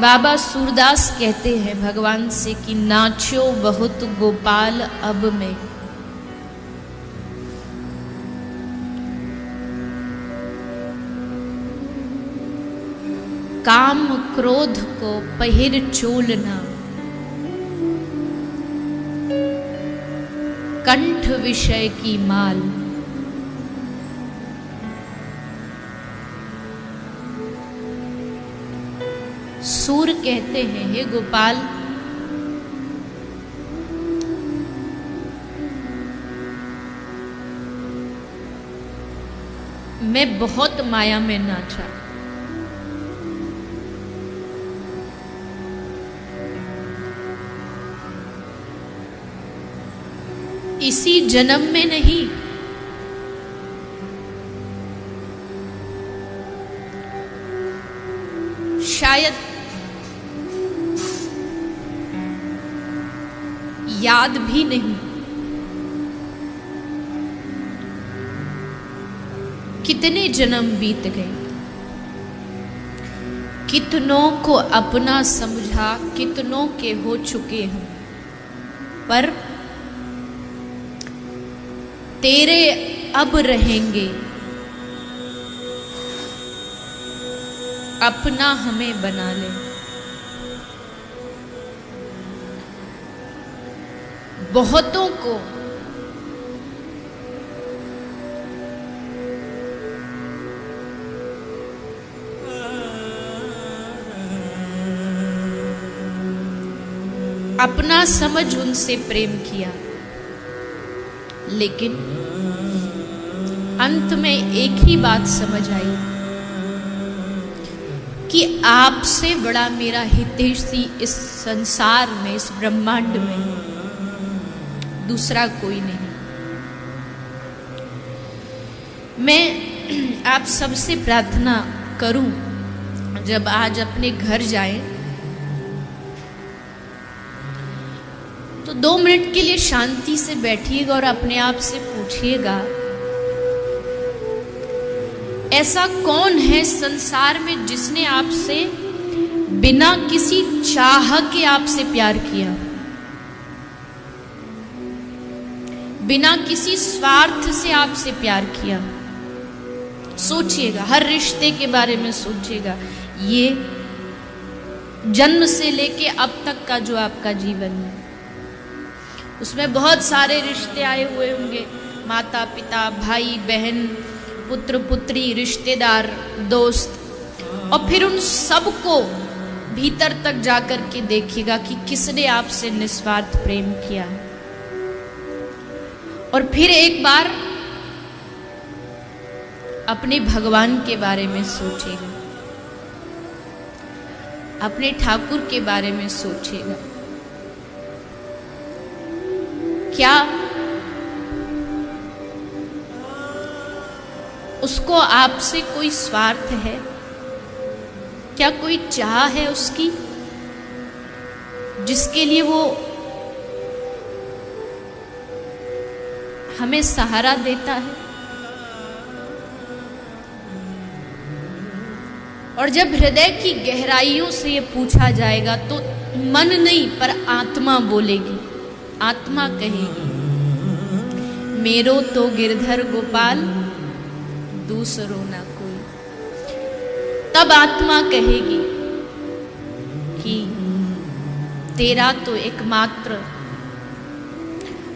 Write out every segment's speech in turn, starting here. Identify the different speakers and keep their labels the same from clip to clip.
Speaker 1: बाबा सूरदास कहते हैं भगवान से कि नाचो बहुत गोपाल अब में, काम क्रोध को पहिर चोलना, कंठ विषय की माल। सूर कहते हैं हे गोपाल, मैं बहुत माया में नाचा, इसी जन्म में नहीं, शायद याद भी नहीं, कितने जन्म बीत गए, कितनों को अपना समझा, कितनों के हो चुके हम, पर तेरे अब रहेंगे, अपना हमें बना ले। बहुतों को अपना समझ उनसे प्रेम किया, लेकिन अंत में एक ही बात समझ आई कि आपसे बड़ा मेरा हितैषी इस संसार में, इस ब्रह्मांड में दूसरा कोई नहीं। मैं आप सबसे प्रार्थना करूं, जब आज अपने घर जाएं तो 2 मिनट के लिए शांति से बैठिएगा और अपने आप से पूछिएगा, ऐसा कौन है संसार में जिसने आपसे बिना किसी चाह के आपसे प्यार किया, बिना किसी स्वार्थ से आपसे प्यार किया। सोचिएगा, हर रिश्ते के बारे में सोचिएगा, ये जन्म से लेके अब तक का जो आपका जीवन है, उसमें बहुत सारे रिश्ते आए हुए होंगे, माता पिता, भाई बहन, पुत्र पुत्री, रिश्तेदार, दोस्त, और फिर उन सबको भीतर तक जाकर के देखिएगा कि किसने आपसे निस्वार्थ प्रेम किया है। और फिर एक बार अपने भगवान के बारे में सोचिएगा, अपने ठाकुर के बारे में सोचिएगा, क्या उसको आपसे कोई स्वार्थ है? क्या कोई चाह है उसकी जिसके लिए वो हमें सहारा देता है? और जब हृदय की गहराइयों से ये पूछा जाएगा तो मन नहीं पर आत्मा बोलेगी, आत्मा कहेगी, मेरो तो गिरधर गोपाल दूसरो ना कोई। तब आत्मा कहेगी कि तेरा तो एकमात्र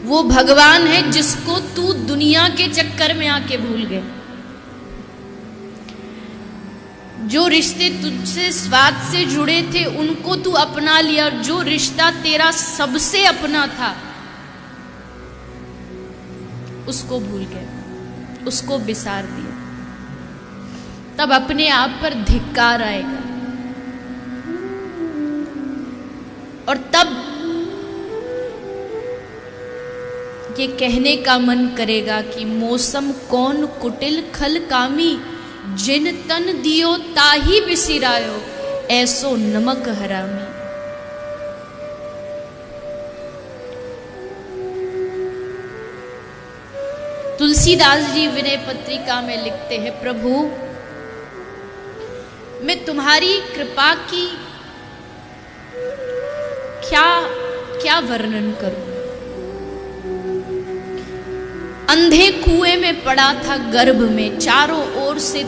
Speaker 1: वो भगवान है जिसको तू दुनिया के चक्कर में आके भूल गए। जो रिश्ते तुझसे स्वार्थ से जुड़े थे उनको तू अपना लिया, और जो रिश्ता तेरा सबसे अपना था उसको भूल गए, उसको बिसार दिया। तब अपने आप पर धिक्कार आएगा और तब ये कहने का मन करेगा कि मौसम कौन कुटिल खल कामी, जिन तन दियो ताही बिसिरायो, ऐसो नमक हरामी। तुलसीदास जी विनय पत्रिका में लिखते हैं, प्रभु मैं तुम्हारी कृपा की क्या क्या वर्णन करूं। अंधे कुएं में पड़ा था गर्भ में, चारों ओर से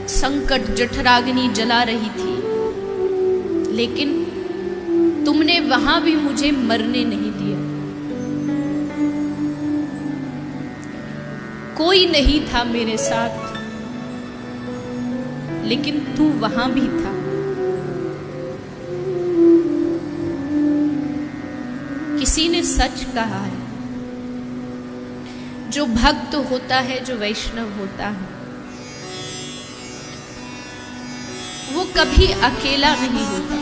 Speaker 1: संकट जठराग्नि जला रही थी, लेकिन तुमने वहां भी मुझे मरने नहीं दिया। कोई नहीं था मेरे साथ, लेकिन तू वहां भी था। किसी ने सच कहा है, जो भक्त होता है, जो वैष्णव होता है, वो कभी अकेला नहीं होता।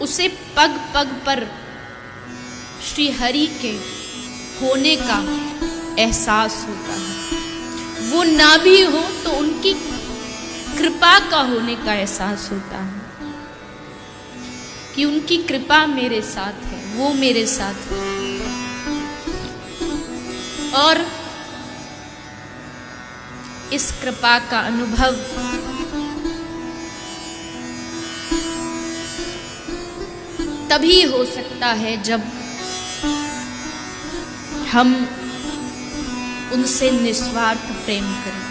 Speaker 1: उसे पग पग पर श्री हरि के होने का एहसास होता है। वो ना भी हो तो उनकी कृपा का होने का एहसास होता है कि उनकी कृपा मेरे साथ है, वो मेरे साथ है। और इस कृपा का अनुभव तभी हो सकता है जब हम उनसे निस्वार्थ प्रेम करें।